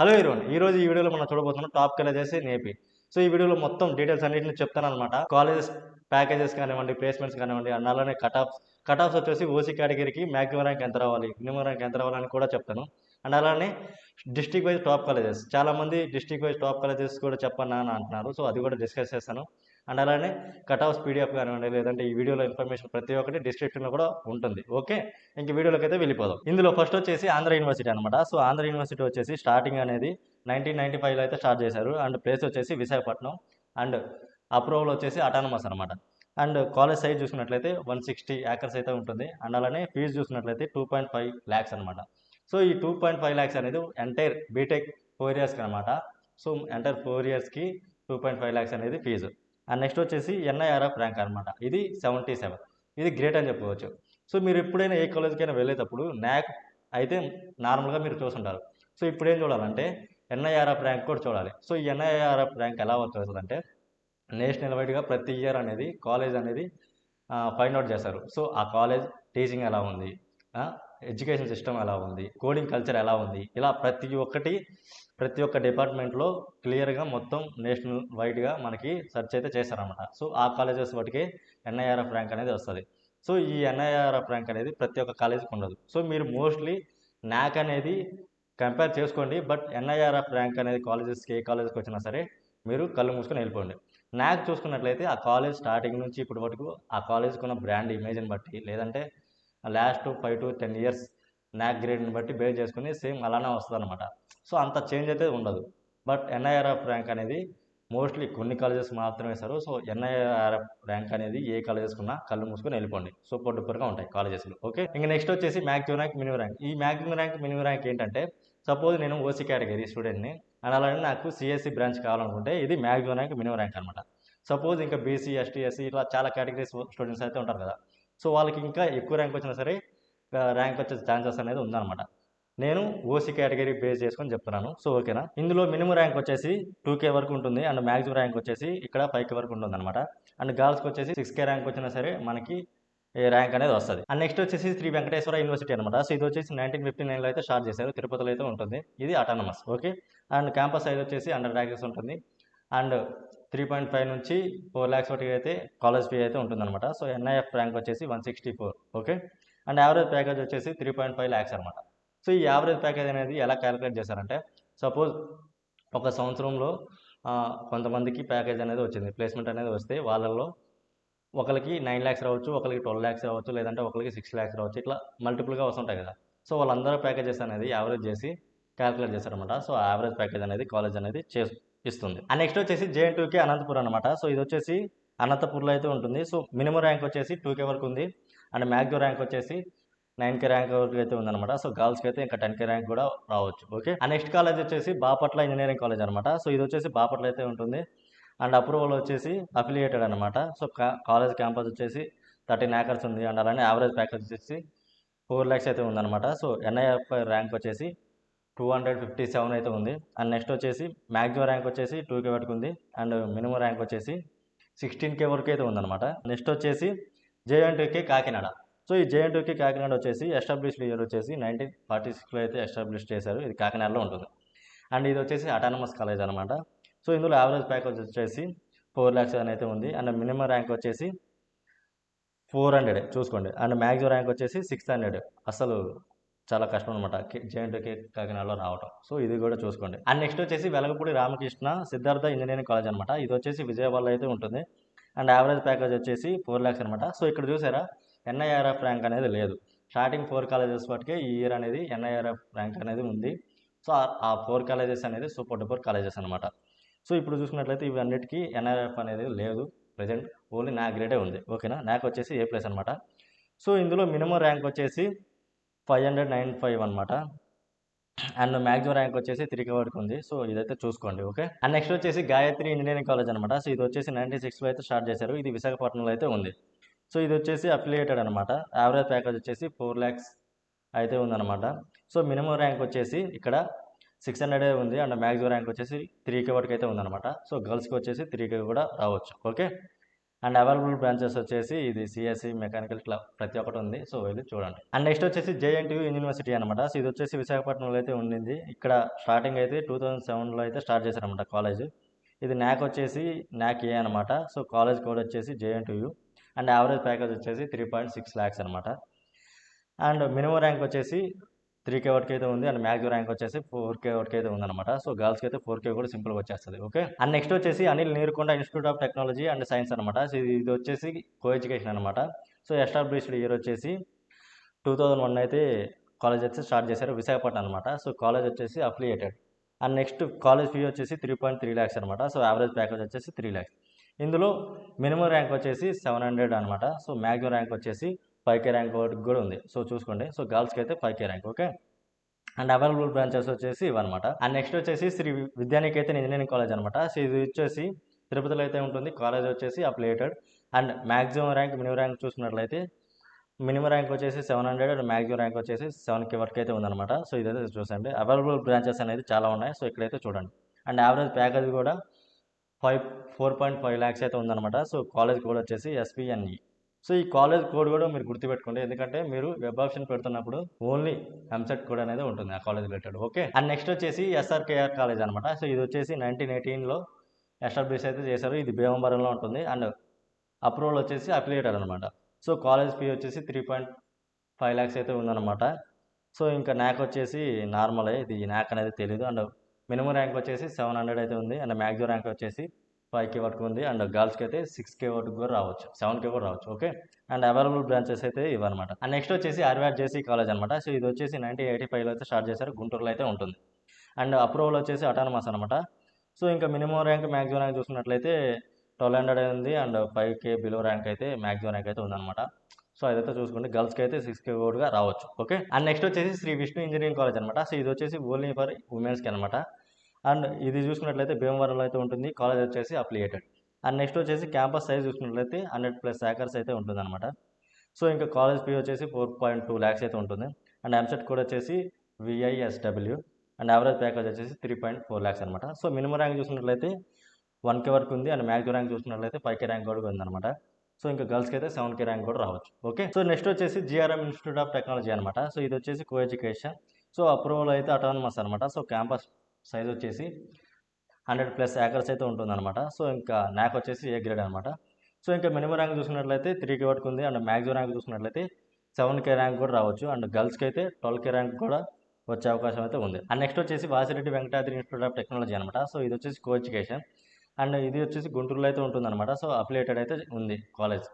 Hello everyone, ఈ వీడియోలో మనం చూడబోతున్నాం top colleges in AP. So ఈ వీడియోలో మొత్తం డీటెయిల్స్ అన్నింటిని చెప్తాను అనమాట. కాలేజెస్ ప్యాకేజెస్ కానివ్వండి, ప్లేస్మెంట్స్ కానివ్వండి, అండ్ అలానే కట్ ఆఫ్స్ వచ్చేసి ఓసీ కేటగిరీకి మ్యాక్సిమం ర్యాంక్ ఎంత రావాలి, మినిమం ర్యాంక్ ఎంత రావాలని కూడా చెప్తాను. అండ్ అలానే డిస్ట్రిక్ట్ వైజ్ టాప్ కాలేజెస్, చాలామంది డిస్ట్రిక్ట్ వైజ్ టాప్ కాలేజెస్ కూడా చెప్పన్నా అని అంటున్నారు. సో అది కూడా డిస్కస్ చేస్తాను. అండ్ అలానే కట్ ఆఫ్స్ పీడిఎఫ్ కానివ్వండి, లేదంటే ఈ వీడియోలో ఇన్ఫర్మేషన్ ప్రతి ఒక్కటి డిస్క్రిప్షన్లో కూడా ఉంటుంది. ఓకే, ఇంక వీడియోలోకి అయితే వెళ్ళిపోదాం. ఇందులో ఫస్ట్ వచ్చేసి ఆంధ్ర యూనివర్సిటీ అనమాట. సో ఆంధ్ర యూనివర్సిటీ వచ్చేసి స్టార్టింగ్ అనేది 1995లో అయితే స్టార్ట్ చేశారు. అండ్ ప్లేస్ వచ్చేసి విశాఖపట్నం. అండ్ అప్రూవల్ వచ్చేసి అటానమస్ అనమాట. అండ్ కాలేజ్ సైజ్ చూసుకున్నట్లయితే 160 ఏకర్స్ అయితే ఉంటుంది. అండ్ అలానే ఫీజు చూసుకున్నట్లయితే 2.5 ల్యాక్స్ అనమాట. సో ఈ 2.5 ల్యాక్స్ అనేది ఎంటైర్ బీటెక్ 4 ఇయర్స్కి అనమాట. సో ఎంటైర్ 4 ఇయర్స్కి 2.5 ల్యాక్స్ అనేది ఫీజు. అండ్ నెక్స్ట్ వచ్చేసి ఎన్ఐఆర్ఎఫ్ ర్యాంక్ అనమాట. ఇది 77. ఇది గ్రేట్ అని చెప్పుకోవచ్చు. సో మీరు ఎప్పుడైనా ఏ కాలేజ్కైనా వెళ్ళేటప్పుడు న్యాక్ అయితే నార్మల్గా మీరు చూసుంటారు. సో ఇప్పుడు ఏం చూడాలంటే ఎన్ఐఆర్ఎఫ్ ర్యాంక్ కూడా చూడాలి. సో ఈ ఎన్ఐఆర్ఎఫ్ ర్యాంక్ ఎలా వర్క్ అవుతుందంటే నేషనల్ వైడ్గా ప్రతి ఇయర్ అనేది కాలేజ్ అనేది ఫైండ్ అవుట్ చేస్తారు. సో ఆ కాలేజ్ టీచింగ్ ఎలా ఉంది, ఎడ్యుకేషన్ సిస్టమ్ ఎలా ఉంది, కోడింగ్ కల్చర్ ఎలా ఉంది, ఇలా ప్రతి ఒక్క డిపార్ట్మెంట్లో క్లియర్గా మొత్తం నేషనల్ వైడ్గా మనకి సెర్చ్ అయితే చేస్తారనమాట. సో ఆ కాలేజెస్ వాటికి ఎన్ఐఆర్ఎఫ్ ర్యాంక్ అనేది వస్తుంది. సో ఈ ఎన్ఐఆర్ఎఫ్ ర్యాంక్ అనేది ప్రతి ఒక్క కాలేజీకి ఉండదు. సో మీరు మోస్ట్లీ న్యాక్ అనేది కంపేర్ చేసుకోండి. బట్ ఎన్ఐఆర్ఎఫ్ ర్యాంక్ అనేది ఏ కాలేజ్కి వచ్చినా సరే మీరు కళ్ళు మూసుకొని వెళ్ళిపోండి. న్యాక్ చూసుకున్నట్లయితే ఆ కాలేజ్ స్టార్టింగ్ నుంచి ఇప్పటి వరకు ఆ కాలేజ్కి ఉన్న బ్రాండ్ ఇమేజ్ని బట్టి, లేదంటే లాస్ట్ 5 to 10 ఇయర్స్ న్యాక్ గ్రేడ్ని బట్టి బేస్ చేసుకుని సేమ్ అలానే వస్తుంది అనమాట. సో అంత చేంజ్ అయితే ఉండదు. బట్ ఎన్ఐఆర్ఎఫ్ ర్యాంక్ అనేది మోస్ట్లీ కొన్ని కాలేజెస్ మాత్రమే ఇస్తారు. సో ఎన్ఐఆర్ఎఫ్ ర్యాంక్ అనేది ఏ కాలేజెస్ ఉన్నా కళ్ళు మూసుకొని వెళ్ళిపోండి. సూపర్ డూపర్గా ఉంటాయి కాలేజెస్లో. ఓకే, ఇంకా నెక్స్ట్ వచ్చేసి మ్యాక్సిమం ర్యాంక్, మినిమం ర్యాంక్. ఈ మ్యాక్సిమం ర్యాంక్, మినిమం ర్యాంక్ ఏంటంటే సపోజ్ నేను ఓసీ కేటగిరీ స్టూడెంట్ని అండ్ అలానే నాకు సిఎస్సి బ్రాంచ్ కావాలనుకుంటే ఇది మ్యాక్సిమం ర్యాంక్, మినిమం ర్యాంక్ అనమాట. సపోజ్ ఇంకా బీసీ, ఎస్టీ, ఎస్సీ ఇట్లా చాలా కేటగిరీస్ స్టూడెంట్స్ అయితే ఉంటారు కదా. సో వాళ్ళకి ఇంకా ఎక్కువ ర్యాంక్ వచ్చినా సరే ర్యాంక్ వచ్చే ఛాన్సెస్ అనేది ఉందన్నమాట. నేను ఓసీ కేటగిరీ బేస్ చేసుకొని చెప్తున్నాను. సో ఓకేనా. ఇందులో మినిమం ర్యాంక్ వచ్చేసి 2K వరకు ఉంటుంది. అండ్ మ్యాక్సిమం ర్యాంక్ వచ్చేసి ఇక్కడ 5K వరకు ఉంటుంది అనమాట. అండ్ గర్ల్స్కి వచ్చేసి 6K ర్యాంక్ వచ్చినా సరే మనకి ర్యాంక్ అనేది వస్తుంది. అండ్ నెక్స్ట్ వచ్చేసి శ్రీ వెంకటేశ్వర యూనివర్సిటీ అనమాట. సో ఇది వచ్చేసి 1959లో అయితే స్టార్ట్ చేశారు. తిరుపతిలో అయితే ఉంటుంది. ఇది autonomous. Okay, and campus size వచ్చేసి 100 ల్యాక్స్ ఉంటుంది. అండ్ 3.5 నుంచి 4 ల్యాక్స్ వరకు అయితే కాలేజ్ ఫీ అయితే ఉంటుందన్నమాట. సో ఎన్ఐఎఫ్ ర్యాంక్ వచ్చేసి 164. ఓకే, అండ్ యావరేజ్ ప్యాకేజ్ వచ్చేసి 3.5 ల్యాక్స్ అనమాట. సో ఈ యావరేజ్ ప్యాకేజ్ అనేది ఎలా క్యాలిక్యులేట్ చేశారంటే సపోజ్ ఒక సంవత్సరంలో కొంతమందికి ప్యాకేజ్ అనేది వచ్చింది, ప్లేస్మెంట్ అనేది వస్తే వాళ్ళల్లో ఒకరికి 9 ల్యాక్స్ రావచ్చు, ఒకరికి 12 ల్యాక్స్ రావచ్చు, లేదంటే ఒకరికి 6 ల్యాక్స్ రావచ్చు. ఇట్లా మల్టిపుల్గా వస్తుంటాయి కదా. సో వాళ్ళందరూ ప్యాకేజెస్ అనేది యావరేజ్ చేసి క్యాలిక్యులేట్ చేస్తారనమాట. సో యావరేజ్ ప్యాకేజ్ అనేది కాలేజ్ అనేది ఇస్తుంది. అండ్ నెక్స్ట్ వచ్చేసి JN2K అనంతపురం అనమాట. సో ఇది వచ్చేసి అనంతపూర్లో అయితే ఉంటుంది. సో మినిమం ర్యాంక్ వచ్చేసి 2K వరకు ఉంది. అండ్ మ్యాక్సిమం ర్యాంక్ వచ్చేసి 9K ర్యాంక్ వరకు అయితే ఉందన్నమాట. సో గర్ల్స్కి అయితే ఇంకా 10K ర్యాంక్ కూడా రావచ్చు. ఓకే, ఆ నెక్స్ట్ కాలేజ్ వచ్చేసి బాపట్ల ఇంజనీరింగ్ కాలేజ్ అనమాట. సో ఇది వచ్చేసి బాపట్ల అయితే ఉంటుంది. అండ్ అప్రూవల్ వచ్చేసి అఫిలియేటెడ్ అనమాట. సో కాలేజ్ క్యాంపస్ వచ్చేసి 13 ఏకర్స్ ఉంది. అండ్ అలానే యావరేజ్ ప్యాకేజ్ వచ్చేసి 4 ల్యాక్స్ అయితే ఉందన్నమాట. సో ఎన్ఐఎఫ్ ర్యాంక్ వచ్చేసి 257 అయితే ఉంది. అండ్ నెక్స్ట్ వచ్చేసి మ్యాక్సిమం ర్యాంక్ వచ్చేసి 2K వరకు ఉంది. అండ్ మినిమం ర్యాంక్ వచ్చేసి 16K వరకు అయితే ఉందన్నమాట. నెక్స్ట్ వచ్చేసి JN2K కాకినాడ. సో ఈ JN2K కాకినాడ వచ్చేసి ఎస్టాబ్లిష్డ్ ఇయర్ వచ్చేసి 1946లో అయితే ఎస్టాబ్లిష్ చేశారు. ఇది కాకినాడలో ఉంటుంది. అండ్ ఇది వచ్చేసి అటానమస్ కాలేజ్ అనమాట. సో ఇందులో యావరేజ్ ప్యాకేజ్ వచ్చేసి 4 ల్యాక్స్ అని అయితే ఉంది. అండ్ మినిమం ర్యాంక్ వచ్చేసి 400 చూసుకోండి. అండ్ మ్యాక్సిమం ర్యాంక్ వచ్చేసి 600. అసలు చాలా కష్టం అనమాట JN2K కాకినాడలో రావటం. సో ఇది కూడా చూసుకోండి. అండ్ నెక్స్ట్ వచ్చేసి వెలగపూడి రామకృష్ణ సిద్ధార్థ ఇంజనీరింగ్ కాలేజ్ అనమాట. ఇది వచ్చేసి విజయవాడలో అయితే ఉంటుంది. అండ్ యావరేజ్ ప్యాకేజ్ వచ్చేసి 4 ల్యాక్స్ అనమాట. సో ఇక్కడ చూసారా ఎన్ఐఆర్ఎఫ్ ర్యాంక్ అనేది లేదు. స్టార్టింగ్ 4 కాలేజెస్ వాటికే ఈ ఇయర్ అనేది ఎన్ఐఆర్ఎఫ్ ర్యాంక్ అనేది ఉంది. సో ఆ 4 కాలేజెస్ అనేది సూపర్ డూపర్ కాలేజెస్ అనమాట. సో ఇప్పుడు చూసుకున్నట్లయితే ఇవన్నిటికీ ఎన్ఐఆర్ఎఫ్ అనేది లేదు ప్రజెంట్. ఓన్లీ నా గ్రేడే ఉంది. ఓకేనా, నాకు వచ్చేసి A+ అనమాట. సో ఇందులో మినిమం ర్యాంక్ వచ్చేసి 595 అనమాట. అండ్ మ్యాక్సిమం ర్యాంక్ వచ్చేసి 3K వరకు ఉంది. సో ఇదైతే చూసుకోండి. ఓకే, అండ్ నెక్స్ట్ వచ్చేసి గాయత్రి ఇంజనీరింగ్ కాలేజ్ అనమాట. సో ఇది వచ్చేసి 96లో అయితే స్టార్ట్ చేశారు. ఇది విశాఖపట్నంలో అయితే ఉంది. సో ఇది వచ్చేసి అఫిలియేటెడ్ అనమాట. యావరేజ్ ప్యాకేజ్ వచ్చేసి 4 ల్యాక్స్ అయితే ఉందన్నమాట. సో మినిమం ర్యాంక్ వచ్చేసి ఇక్కడ 600 ఉంది. అండ్ మ్యాక్సిమం ర్యాంక్ వచ్చేసి 3K వరకు అయితే ఉందన్నమాట. సో గర్ల్స్కి వచ్చేసి 3K కూడా రావచ్చు. ఓకే, అండ్ అవైలబుల్ బ్రాంచెస్ వచ్చేసి ఇది సిఎస్సి మెకానికల్ ఇట్లా ప్రతి ఒక్కటి ఉంది. సో వెళ్ళి చూడండి. అండ్ నెక్స్ట్ వచ్చేసి జేఎన్టీయూ యూనివర్సిటీ అనమాట. సో ఇది వచ్చేసి విశాఖపట్నంలో అయితే ఉండింది. ఇక్కడ స్టార్టింగ్ అయితే 2007లో అయితే స్టార్ట్ చేశారనమాట కాలేజ్. ఇది న్యాక్ వచ్చేసి న్యాక్ ఏ అనమాట. సో కాలేజ్ కోడ్ వచ్చేసి జేఎన్టీయూ అండ్ యావరేజ్ ప్యాకేజ్ వచ్చేసి 3.6 lakhs అనమాట. అండ్ మినిమం ర్యాంక్ వచ్చేసి 3K వరకు అయితే ఉంది. అండ్ మ్యాక్సిమం ర్యాంక్ వచ్చేసి 4K వరకు అయితే ఉందన్నమాట. సో గర్ల్స్కి అయితే 4K కూడా సింపుల్గా వచ్చేస్తుంది. ఓకే. అండ్ నెక్స్ట్ వచ్చేసి Anil Neerukonda institute of technology and science అనమాట. సో ఇది వచ్చేసి కో ఎడ్యుకేషన్ అనమాట. సో ఎస్టాబ్లిష్డ్ ఇయర్ వచ్చేసి 2001 అయితే కాలేజ్ అయితే స్టార్ట్ చేశారు, విశాఖపట్నం అనమాట. సో కాలేజ్ వచ్చేసి affiliated. And next college fee వచ్చేసి 3.3 lakhs అనమాట. సో యావరేజ్ ప్యాకేజ్ వచ్చేసి 3 lakhs. ఇందులో మినిమం ర్యాంక్ వచ్చేసి 700 అనమాట. సో మ్యాక్సిమం ర్యాంక్ వచ్చేసి 5K ర్యాంక్ వరకు కూడా ఉంది. సో చూసుకోండి. సో గర్ల్స్కి అయితే 5K rank. Okay. And available branches వచ్చేసి ఇవన్నమాట. అండ్ నెక్స్ట్ వచ్చేసి శ్రీ విద్యానికేతన్ ఇంజనీరింగ్ కాలేజ్ అనమాట. సో ఇది వచ్చేసి తిరుపతిలో అయితే ఉంటుంది. కాలేజ్ వచ్చేసి affiliated. And maximum rank minimum rank చూసుకున్నట్లయితే మినిమం ర్యాంక్ వచ్చేసి 700 అండ్ మ్యాక్సిమం ర్యాంక్ వచ్చేసి 7K వరకు అయితే ఉందన్నమాట. సో ఇదైతే చూసండి. అవైలబుల్ బ్రాంచెస్ అనేది చాలా ఉన్నాయి. సో ఇక్కడైతే చూడండి. అండ్ యావరేజ్ ప్యాకేజ్ కూడా 4.5 lakhs అయితే ఉందన్నమాట. సో కాలేజ్ కోడ్ వచ్చేసి SPNE. సో ఈ కాలేజ్ కోడ్ కూడా మీరు గుర్తుపెట్టుకోండి, ఎందుకంటే మీరు వెబ్ ఆప్షన్ పెడుతున్నప్పుడు ఓన్లీ ఎంసెట్ కోడ్ అనేది ఉంటుంది ఆ college related. Okay. And next వచ్చేసి SRKR కాలేజ్ అనమాట. సో ఇది వచ్చేసి 1918లో ఎస్టాబ్లిష్ అయితే చేశారు. ఇది భీమవరంలో ఉంటుంది. అండ్ అప్రూవల్ వచ్చేసి అఫిలియేటెడ్ అనమాట. సో కాలేజ్ ఫీ వచ్చేసి 3.5 lakhs అయితే ఉందన్నమాట. సో ఇంకా న్యాక్ వచ్చేసి నార్మలే, ఇది న్యాక్ అనేది తెలియదు. అండ్ మినిమం ర్యాంక్ వచ్చేసి 700 అయితే ఉంది. అండ్ మ్యాక్సిమం ర్యాంక్ వచ్చేసి 5K వరకు ఉంది. అండ్ గర్ల్స్కి అయితే 6K వరకు కూడా రావచ్చు, 7K కూడా రావచ్చు. ఓకే. అండ్ అవైలబుల్ బ్రాంచెస్ అయితే ఇవన్నమాట. అండ్ నెక్స్ట్ వచ్చేసి ఆర్వీఆర్ జేసీ కాలేజ్ అనమాట. సో ఇది వచ్చేసి 1985లో అయితే స్టార్ట్ చేశారు, గుంటూరులో అయితే ఉంటుంది. అండ్ అప్రూవల్ వచ్చేసి అటానమస్ అనమాట. సో ఇంకా మినిమం ర్యాంక్ మ్యాక్సిమం ర్యాంక్ చూసుకున్నట్లయితే 1200 ఉంది. అండ్ 5K బిలో ర్యాంక్ అయితే మ్యాక్సిమం ర్యాంక్ అయితే ఉందన్నమాట. సో అదైతే చూసుకోండి. గర్ల్స్కి అయితే 6K కూడా రావచ్చు. ఓకే. అండ్ నెక్స్ట్ వచ్చేసి శ్రీ విష్ణు ఇంజనీరింగ్ కాలేజ్ అనమాట. సో ఇది వచ్చేసి ఓన్లీ ఫర్ ఉమెన్స్కి అనమాట. అండ్ ఇది చూసుకున్నట్లయితే భీమవరంలో అయితే ఉంటుంది. కాలేజ్ వచ్చేసి అప్లియేటెడ్. అండ్ నెక్స్ట్ వచ్చేసి క్యాంపస్ సైజ్ చూసుకున్నట్లయితే 100+ acres అయితే ఉంటుంది అనమాట. సో ఇంకా కాలేజ్ ఫీ వచ్చేసి 4.2 lakhs అయితే ఉంటుంది. అండ్ ఎంసెట్ కోడ్ వచ్చేసి VISW. అండ్ యావరేజ్ ప్యాకేజ్ వచ్చేసి 3.4 lakhs అనమాట. సో మినిమం ర్యాంక్ చూసుకున్నట్లయితే 1K వరకు ఉంది. అండ్ మ్యాక్సిమం ర్యాంక్ చూసుకున్నట్లయితే 5K ర్యాంక్ కూడా ఉందన్నమాట. సో ఇంకా గర్ల్స్కి అయితే 7K ర్యాంక్ కూడా రావచ్చు. ఓకే. సో నెక్స్ట్ వచ్చేసి GRM ఇన్స్టిట్యూట్ ఆఫ్ టెక్నాలజీ అనమాట. సో ఇది వచ్చేసి కో ఎడ్యుకేషన్. సో అప్రూవల్ అయితే అటానమస్ అనమాట. సో క్యాంపస్ సైజ్ వచ్చేసి 100+ acres అయితే ఉంటుందన్నమాట. సో ఇంకా న్యాక్ వచ్చేసి ఏ గ్రేడ్ అనమాట. సో ఇంకా మినిమం ర్యాంక్ చూసుకున్నట్లయితే 3K వరకు ఉంది. అండ్ మ్యాక్సిమం ర్యాంక్ చూసుకున్నట్లయితే 7K ర్యాంక్ కూడా రావచ్చు. అండ్ గర్ల్స్కి అయితే 12K ర్యాంక్ కూడా వచ్చే అవకాశం అయితే ఉంది. అండ్ నెక్స్ట్ వచ్చేసి Vasireddy Venkatadri institute of technology అనమాట. సో ఇది వచ్చేసి కో ఎడ్యుకేషన్. అండ్ ఇది వచ్చేసి గుంటూరులో అయితే ఉంటుందన్నమాట. సో అఫిలియేటెడ్ అయితే ఉంది కాలేజ్.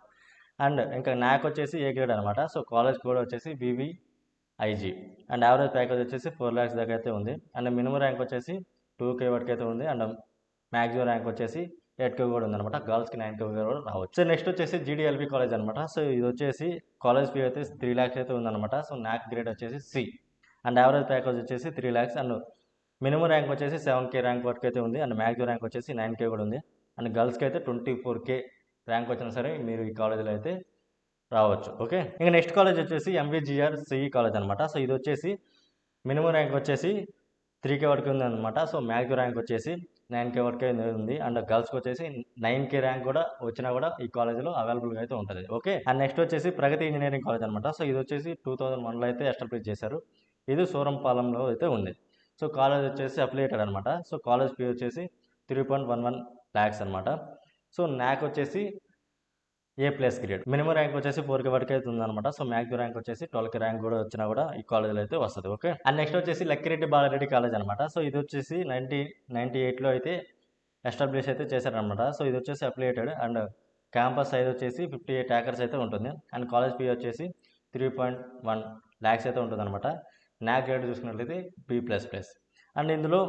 అండ్ ఇంకా న్యాక్ వచ్చేసి ఏ గ్రేడ్ అనమాట. సో కాలేజ్ కోడ్ వచ్చేసి VVIG. అండ్ యావరేజ్ ప్యాకేజ్ వచ్చేసి 4 lakhs దాకా అయితే ఉంది. అండ్ మినిమం ర్యాంక్ వచ్చేసి 2K వరకు అయితే ఉంది. అండ్ మ్యాక్సిమం ర్యాంక్ వచ్చేసి 8K కూడా ఉందన్నమాట. గర్ల్స్కి 9K కూడా రావచ్చు. సో నెక్స్ట్ వచ్చేసి GDLB కాలేజ్ అనమాట. సో ఇది వచ్చేసి కాలేజ్ ఫీ అయితే 3 lakhs అయితే ఉందన్నమాట. సో న్యాక్ గ్రేడ్ వచ్చేసి C. అండ్ యావరేజ్ ప్యాకేజ్ వచ్చేసి 3 lakhs. అండ్ మినిమం ర్యాంక్ వచ్చేసి 7K ర్యాంక్ వరకు అయితే ఉంది. అండ్ మ్యాక్సిమం ర్యాంక్ వచ్చేసి 9K కూడా ఉంది. అండ్ గర్ల్స్కి అయితే 24K ర్యాంక్ వచ్చినా సరే మీరు ఈ కాలేజీలో అయితే రావచ్చు. ఓకే. ఇంకా నెక్స్ట్ కాలేజ్ వచ్చేసి MVGR CE కాలేజ్ అనమాట. సో ఇది వచ్చేసి మినిమం ర్యాంక్ వచ్చేసి 3K వరకు ఉంది అనమాట. సో మ్యాక్సిమం ర్యాంక్ వచ్చేసి 9K వరకే ఉంది. అండ్ గర్ల్స్కి వచ్చేసి 9K ర్యాంక్ కూడా వచ్చినా కూడా ఈ కాలేజీలో అవైలబుల్గా అయితే ఉంటుంది. ఓకే. అండ్ నెక్స్ట్ వచ్చేసి ప్రగతి ఇంజనీరింగ్ కాలేజ్ అనమాట. సో ఇది వచ్చేసి 2001లో అయితే ఎస్టాబ్లిష్ చేశారు. ఇది సూరంపాలెంలో అయితే ఉంది. సో కాలేజ్ వచ్చేసి అఫిలియేటెడ్ అనమాట. సో కాలేజ్ ఫీ వచ్చేసి 3.11 lakhs అనమాట. సో న్యాక్ వచ్చేసి A+ గ్రేడ్. మినిమం ర్యాంక్ వచ్చేసి 4K వరకు అయితే ఉందన్నమాట. సో మ్యాక్సిమం ర్యాంక్ వచ్చేసి 12K ర్యాంక్ కూడా వచ్చినా కూడా ఈ కాలేజీలో అయితే వస్తుంది. ఓకే. అండ్ నెక్స్ట్ వచ్చేసి లక్కిరెడ్డి బాలారెడ్డి కాలేజ్ అనమాట. సో ఇది వచ్చేసి 1998లో అయితే ఎస్టాబ్లిష్ అయితే చేశారనమాట. సో ఇది వచ్చేసి అఫిలియేటెడ్. అండ్ క్యాంపస్ సైజ్ వచ్చేసి 58 acres అయితే ఉంటుంది. అండ్ కాలేజ్ ఫీ వచ్చేసి 3.1 lakhs అయితే ఉంటుంది అనమాట. న్యాక్ గ్రేడ్ చూసుకున్నట్లయితే B++. అండ్ ఇందులో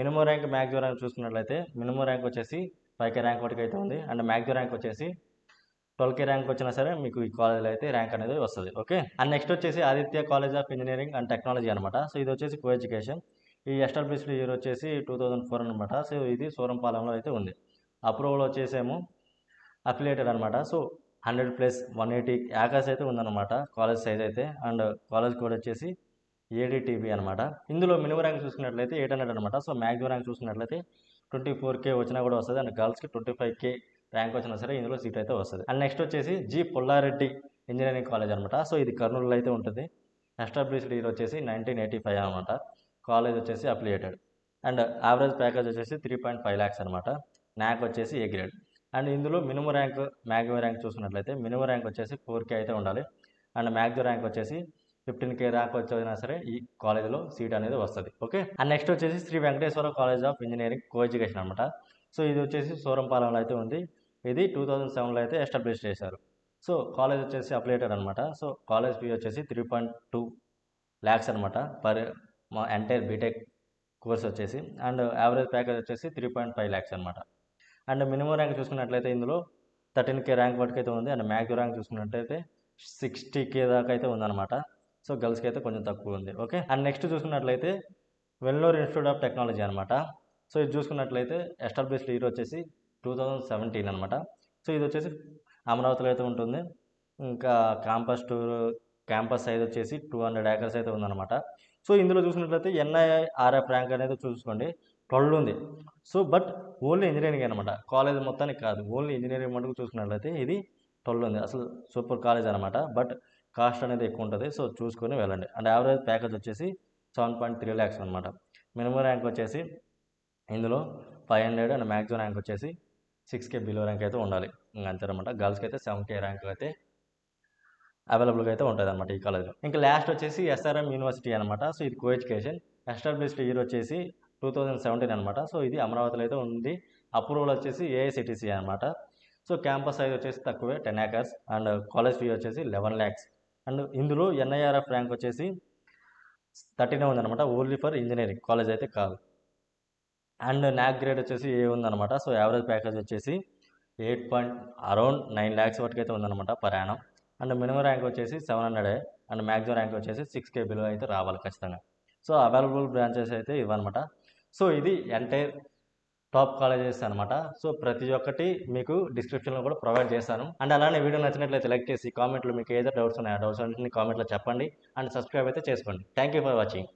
మినిమం ర్యాంక్ మ్యాక్సిమం ర్యాంక్ చూసుకున్నట్లయితే మినిమం ర్యాంక్ వచ్చేసి 5K ర్యాంక్ వరకు అయితే ఉంది. అండ్ మ్యాక్సిమం ర్యాంక్ వచ్చేసి 12K ర్యాంక్ వచ్చినా సరే మీకు ఈ కాలేజీలో అయితే ర్యాంక్ అనేది వస్తుంది. ఓకే. అండ్ నెక్స్ట్ వచ్చేసి Aditya college of engineering and technology అనమాట. సో ఇది వచ్చేసి కో ఎడ్యుకేషన్. ఈ ఎస్టాబ్లిష్డ్ ఇయర్ వచ్చేసి 2004 అనమాట. సో ఇది సూరంపాలెంలో అయితే ఉంది. అప్రూవల్ వచ్చేసేమో అఫిలియేటెడ్ అనమాట. సో 100+ 180 acres అయితే ఉందన్నమాట కాలేజ్ సైజ్ అయితే. అండ్ కాలేజ్ కోడ్ వచ్చేసి ADTB అనమాట. ఇందులో మినిమం ర్యాంక్ చూసుకున్నట్లయితే 800 అనమాట. సో మ్యాక్సిమం ర్యాంక్ చూసుకున్నట్లయితే 24K వచ్చినా కూడా వస్తుంది. అండ్ గర్ల్స్కి 25K ర్యాంక్ వచ్చినా సరే ఇందులో సీట్ అయితే వస్తుంది. అండ్ నెక్స్ట్ వచ్చేసి జి పుల్లారెడ్డి ఇంజనీరింగ్ కాలేజ్ అనమాట. సో ఇది కర్నూలులో అయితే ఉంటుంది. ఎస్టాబ్లిష్డ్ ఇయర్ వచ్చేసి 1985 అనమాట. కాలేజ్ వచ్చేసి అఫిలియేటెడ్. అండ్ యావరేజ్ ప్యాకేజ్ వచ్చేసి 3.5 lakhs అనమాట. న్యాక్ వచ్చేసి ఏ గ్రేడ్. అండ్ ఇందులో మినిమం ర్యాంక్ మ్యాక్సిమం ర్యాంక్ చూసుకున్నట్లయితే మినిమం ర్యాంక్ వచ్చేసి 4K అయితే ఉండాలి. అండ్ మ్యాక్సిమం ర్యాంక్ వచ్చేసి 15K ర్యాంక్ వచ్చినా సరే ఈ కాలేజీలో సీట్ అనేది వస్తుంది. ఓకే. అండ్ నెక్స్ట్ వచ్చేసి Shri Venkateswara college of engineering coeducation అనమాట. సో ఇది వచ్చేసి సూరంపాలెంలో అయితే ఉంది. ఇది 2007లో అయితే ఎస్టాబ్లిష్ చేశారు. సో కాలేజ్ వచ్చేసి అఫిలియేటెడ్ అనమాట. సో కాలేజ్ ఫీ వచ్చేసి 3.2 lakhs అనమాట పర్ మా ఎంటైర్ బీటెక్ కోర్స్ వచ్చేసి. అండ్ యావరేజ్ ప్యాకేజ్ వచ్చేసి 3.5 lakhs అనమాట. అండ్ మినిమం ర్యాంక్ చూసుకున్నట్లయితే ఇందులో 13K ర్యాంక్ వరకు అయితే ఉంది. అండ్ మ్యాక్సిమం ర్యాంక్ చూసుకున్నట్లయితే 60K దాకా అయితే ఉందన్నమాట. సో గర్ల్స్కి అయితే కొంచెం తక్కువ ఉంది. ఓకే. అండ్ నెక్స్ట్ చూసుకున్నట్లయితే వెల్లోర్ ఇన్స్టిట్యూట్ ఆఫ్ టెక్నాలజీ అనమాట. సో ఇది చూసుకున్నట్లయితే ఎస్టాబ్లిష్డ్ ఇయర్ వచ్చేసి 2017 అనమాట. సో ఇది వచ్చేసి అమరావతిలో అయితే ఉంటుంది. ఇంకా క్యాంపస్ సైజ్ వచ్చేసి 200 acres అయితే ఉందన్నమాట. సో ఇందులో చూసినట్లయితే NIRF ర్యాంక్ అనేది చూసుకోండి 12 ఉంది. సో బట్ ఓన్లీ ఇంజనీరింగ్ అనమాట, కాలేజ్ మొత్తానికి కాదు, ఓన్లీ ఇంజనీరింగ్ మటుకు చూసుకున్నట్లయితే ఇది 12 ఉంది. అసలు సూపర్ కాలేజ్ అనమాట. బట్ కాస్ట్ అనేది ఎక్కువ ఉంటుంది. సో చూసుకొని వెళ్ళండి. అండ్ యావరేజ్ ప్యాకేజ్ వచ్చేసి 7.3 lakhs అనమాట. మినిమం ర్యాంక్ వచ్చేసి ఇందులో 500 అండ్ మ్యాక్సిమం ర్యాంక్ వచ్చేసి 6K బిలో ర్యాంక్ అయితే ఉండాలి. ఇంకా అంతే అనమాట. గర్ల్స్కి అయితే 7K ర్యాంక్ అయితే అవైలబుల్గా అయితే ఉంటుంది అనమాట ఈ కాలేజ్లో. ఇంకా లాస్ట్ వచ్చేసి SRM యూనివర్సిటీ అనమాట. సో ఇది కో ఎడ్యుకేషన్. ఎస్టాబ్లిష్డ్ ఇయర్ వచ్చేసి 2017 అనమాట. సో ఇది అమరావతిలో అయితే ఉంది. అప్రూవల్ వచ్చేసి AICTC అనమాట. సో క్యాంపస్ సైజ్ వచ్చేసి తక్కువే 10 acres. అండ్ కాలేజ్ ఫీ వచ్చేసి 11 lakhs. అండ్ ఇందులో NIRF ర్యాంక్ వచ్చేసి 13 ఉందన్నమాట. ఓన్లీ ఫర్ ఇంజనీరింగ్ కాలేజ్ అయితే కాదు. అండ్ న్యాక్ గ్రేడ్ వచ్చేసి ఏ ఉందన్నమాట. సో యావరేజ్ ప్యాకేజ్ వచ్చేసి అరౌండ్ 9 lakhs వరకు అయితే ఉందన్నమాట per annum. And minimum rank వచ్చేసి 700 అండ్ మ్యాక్సిమం ర్యాంక్ వచ్చేసి 6K బిలో అయితే రావాలి ఖచ్చితంగా. సో అవైలబుల్ బ్రాంచెస్ అయితే ఇవన్నమాట. సో ఇది ఎంటైర్ టాప్ కాలేజెస్ అనమాట. సో ప్రతి ఒక్కటి మీకు డిస్క్రిప్షన్లో కూడా ప్రొవైడ్ చేస్తాను. అండ్ అలానే వీడియో నచ్చినట్లయితే లైక్ చేసి కామెంట్లో మీకు ఏదో డౌట్స్ ఉన్నాయో డౌట్స్ అన్నింటినీ కామెంట్లో చెప్పండి. అండ్ సబ్స్క్రైబ్ అయితే చేసుకోండి. Thank you for watching.